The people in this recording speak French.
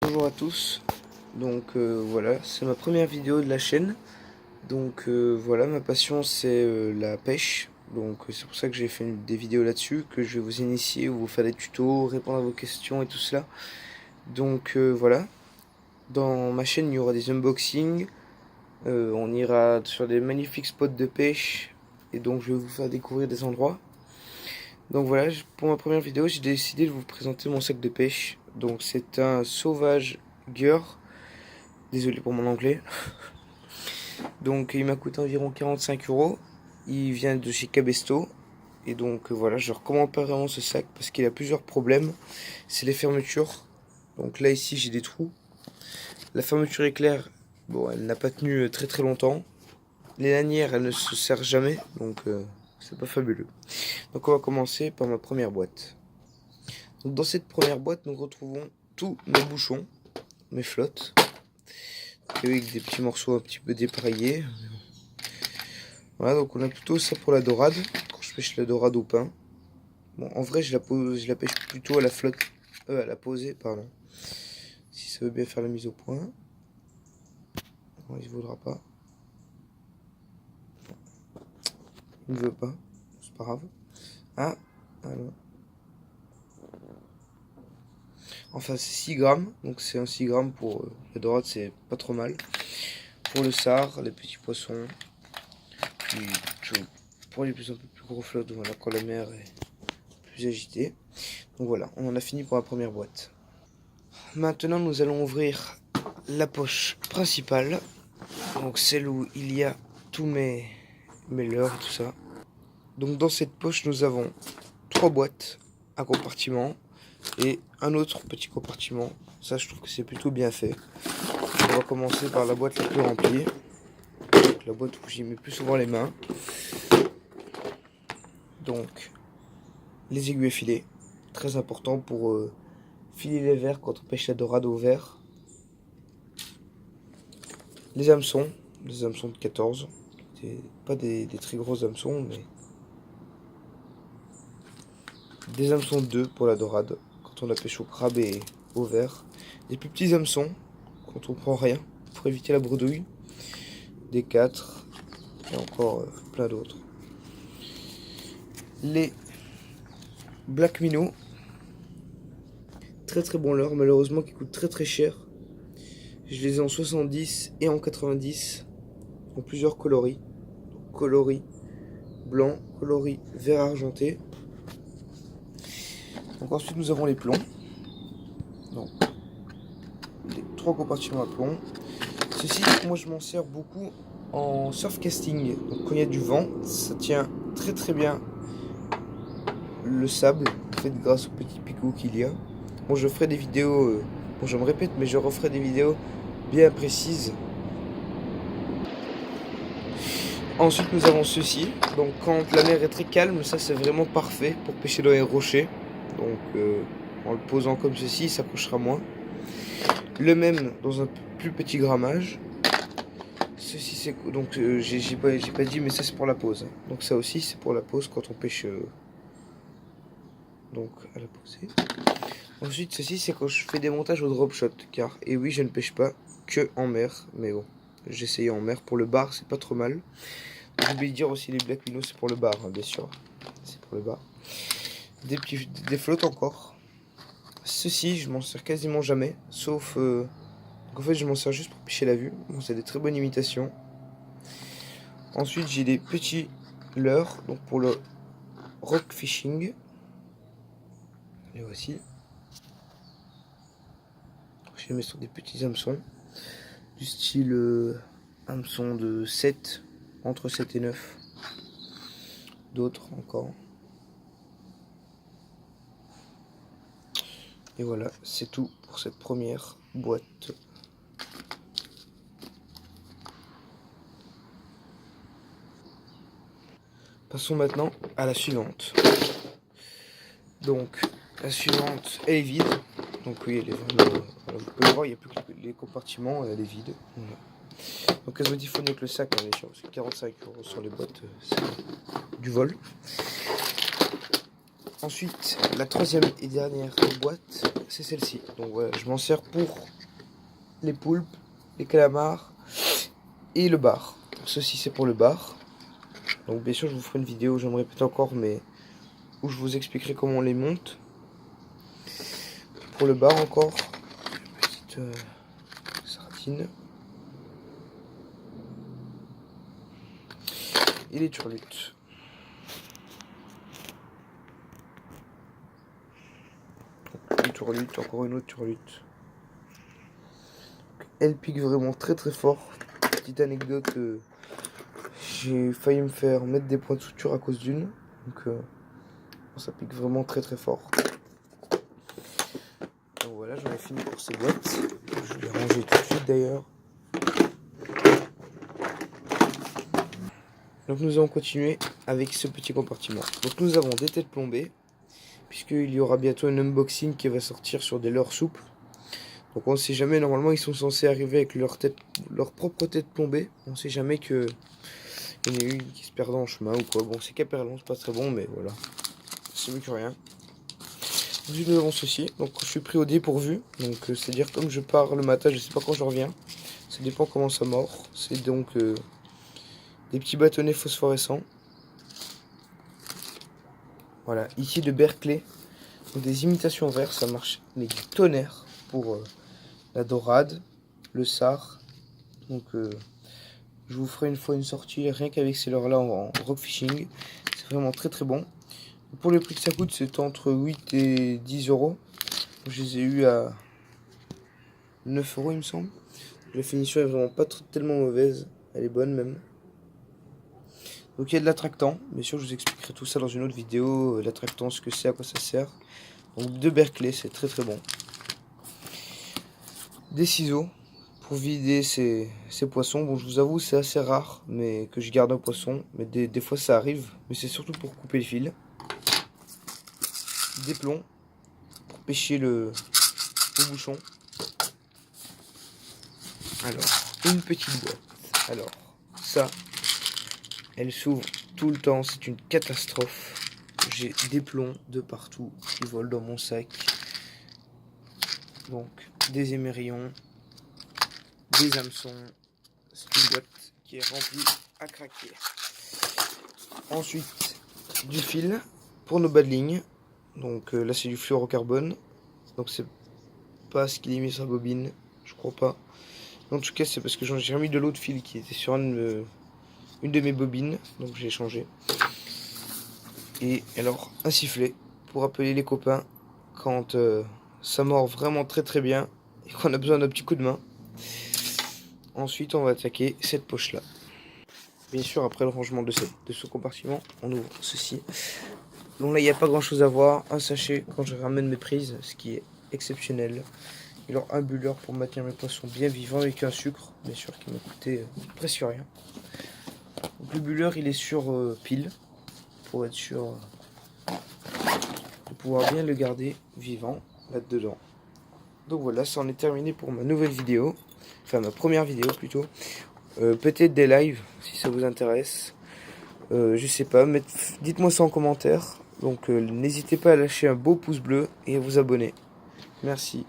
Bonjour à tous, donc voilà, c'est ma première vidéo de la chaîne, donc voilà, ma passion c'est la pêche, donc c'est pour ça que j'ai fait des vidéos là-dessus, que je vais vous initier, vous faire des tutos, répondre à vos questions et tout cela, donc voilà, dans ma chaîne il y aura des unboxings, on ira sur des magnifiques spots de pêche, et donc je vais vous faire découvrir des endroits. Donc voilà, pour ma première vidéo, j'ai décidé de vous présenter mon sac de pêche. Donc c'est un Sauvage Gear. Désolé pour mon anglais. Donc il m'a coûté environ 45 euros. Il vient de chez Cabesto. Et donc voilà, je recommande pas vraiment ce sac parce qu'il a plusieurs problèmes. C'est les fermetures. Donc là ici j'ai des trous. La fermeture éclair, bon elle n'a pas tenu très très longtemps. Les lanières elles ne se serrent jamais. Donc c'est pas fabuleux. Donc on va commencer par ma première boîte. Donc dans cette première boîte, nous retrouvons tous mes bouchons, mes flottes, avec des petits morceaux un petit peu dépareillés. Voilà, donc on a plutôt ça pour la dorade, quand je pêche la dorade au pain. Bon, en vrai, je la pêche plutôt à la flotte, à la posée, pardon. Si ça veut bien faire la mise au point. Non, il ne voudra pas. Il ne veut pas, c'est pas grave. Ah, alors. Enfin, c'est 6 grammes, donc c'est un 6 grammes pour la dorade, c'est pas trop mal. Pour le sard, les petits poissons, puis pour les un peu plus gros flottes, voilà, quand la mer est plus agitée. Donc voilà, on en a fini pour la première boîte. Maintenant, nous allons ouvrir la poche principale, donc celle où il y a tous mes leurres et tout ça. Donc dans cette poche, nous avons 3 boîtes, un compartiment et un autre petit compartiment. Ça, je trouve que c'est plutôt bien fait. On va commencer par la boîte la plus remplie, donc la boîte où j'y mets plus souvent les mains. Donc les aiguilles à filet, très important pour filer les vers quand on pêche la dorade au verre. Les hameçons de 14, c'est pas des très gros hameçons, mais des hameçons de 2 pour la dorade, quand on la pêche au crabe et au verre. Des plus petits hameçons, quand on prend rien, pour éviter la bredouille. Des 4, et encore plein d'autres. Les Black Minnow, très très bon leurre, malheureusement qui coûte très très cher. Je les ai en 70 et en 90, en plusieurs coloris. Coloris blanc, coloris vert argenté. Donc ensuite nous avons les plombs. Donc les 3 compartiments à plomb. Ceci, moi je m'en sers beaucoup en surfcasting. Donc quand il y a du vent, ça tient très très bien le sable, en fait grâce aux petits picots qu'il y a. Bon, je ferai des vidéos, bon je me répète, mais je referai des vidéos bien précises. Ensuite nous avons ceci, donc quand la mer est très calme, ça c'est vraiment parfait pour pêcher dans les rochers. Donc en le posant comme ceci, ça couchera moins. Le même dans un plus petit grammage. Ceci c'est donc j'ai pas dit, mais ça c'est pour la pose. Donc ça aussi c'est pour la pose quand on pêche donc à la posée. Ensuite ceci c'est quand je fais des montages au drop shot, car et oui je ne pêche pas que en mer, mais bon j'ai essayé en mer. Pour le bar c'est pas trop mal. J'ai oublié de dire aussi les Black Minnow c'est pour le bar, hein, bien sûr. C'est pour le bar. Des flottes encore. Ceci je m'en sers quasiment jamais, sauf donc en fait je m'en sers juste pour pêcher la vue. Bon, c'est des très bonnes imitations. Ensuite j'ai des petits leurres, donc pour le rock fishing. Les voici. Je les mets sur des petits hameçons du style hameçon de 7, entre 7 et 9. D'autres encore. Et voilà, c'est tout pour cette première boîte. Passons maintenant à la suivante. Donc la suivante, elle est vide. Donc oui, elle est vraiment, voilà, vous pouvez voir, il n'y a plus que les compartiments, elle est vide. Voilà. Donc elle se modifie avec le sac, hein, bien sûr, parce que 45 € sur les boîtes, c'est du vol. Ensuite, la troisième et dernière boîte, c'est celle-ci. Donc voilà, je m'en sers pour les poulpes, les calamars et le bar. Ceci c'est pour le bar. Donc bien sûr je vous ferai une vidéo, je me répète encore, mais où je vous expliquerai comment on les monte. Pour le bar encore, petite sardine. Et les turlutes. Une turlute, encore une autre turlute. Elle pique vraiment très très fort. Petite anecdote, j'ai failli me faire mettre des points de suture à cause d'une. Donc ça pique vraiment très très fort. Donc voilà, j'en ai fini pour ces boîtes. Je vais ranger tout de suite d'ailleurs. Donc nous allons continuer avec ce petit compartiment. Donc nous avons des têtes plombées, puisqu'il y aura bientôt un unboxing qui va sortir sur des leurres souples. Donc on ne sait jamais, normalement ils sont censés arriver avec leur propre tête plombée. On ne sait jamais qu'il y en ait une qui se perd en chemin ou quoi. Bon, c'est Caperlon, c'est pas très bon, mais voilà. C'est mieux que rien. Ensuite nous avons ceci. Donc je suis pris au dépourvu. Donc c'est-à-dire comme je pars le matin, je sais pas quand je reviens. Ça dépend comment ça mord. C'est donc des petits bâtonnets phosphorescents. Voilà, ici de Berkeley. Donc des imitations verts, ça marche mais du tonnerre pour la dorade, le sard. Donc je vous ferai une fois une sortie rien qu'avec ces leurres là en rock fishing. C'est vraiment très très bon. Pour le prix que ça coûte, c'est entre 8 et 10 euros. Je les ai eu à 9 euros il me semble. La finition est vraiment pas tellement mauvaise, elle est bonne même. Donc il y a de l'attractant, bien sûr je vous expliquerai tout ça dans une autre vidéo, l'attractant, ce que c'est, à quoi ça sert. Donc de Berkeley, c'est très très bon. Des ciseaux pour vider ces poissons. Bon, je vous avoue c'est assez rare mais que je garde un poisson, mais des fois ça arrive, mais c'est surtout pour couper le fil. Des plombs pour pêcher le bouchon. Alors, une petite boîte. Alors, ça, elle s'ouvre tout le temps, c'est une catastrophe. J'ai des plombs de partout qui volent dans mon sac. Donc, des émerillons, des hameçons. C'est une boîte qui est remplie à craquer. Ensuite, du fil pour nos bas de ligne. Donc là, c'est du fluorocarbone. Donc, c'est pas ce qu'il est mis sur la bobine, je crois pas. En tout cas, c'est parce que j'ai remis de l'autre fil qui était sur une de mes bobines, donc j'ai changé. Et alors, un sifflet pour appeler les copains quand ça mord vraiment très très bien et qu'on a besoin d'un petit coup de main. Ensuite, on va attaquer cette poche là. Bien sûr, après le rangement de ce compartiment, on ouvre ceci. Donc là, il n'y a pas grand chose à voir. Un sachet quand je ramène mes prises, ce qui est exceptionnel. Et alors un bulleur pour maintenir mes poissons bien vivants avec un sucre, bien sûr, qui m'a coûté presque rien. Donc, le bulleur, il est sur pile pour être sûr de pouvoir bien le garder vivant là-dedans. Donc voilà, ça en est terminé pour ma nouvelle vidéo, enfin ma première vidéo plutôt. Peut-être des lives si ça vous intéresse. Je sais pas, dites-moi ça en commentaire. Donc n'hésitez pas à lâcher un beau pouce bleu et à vous abonner. Merci.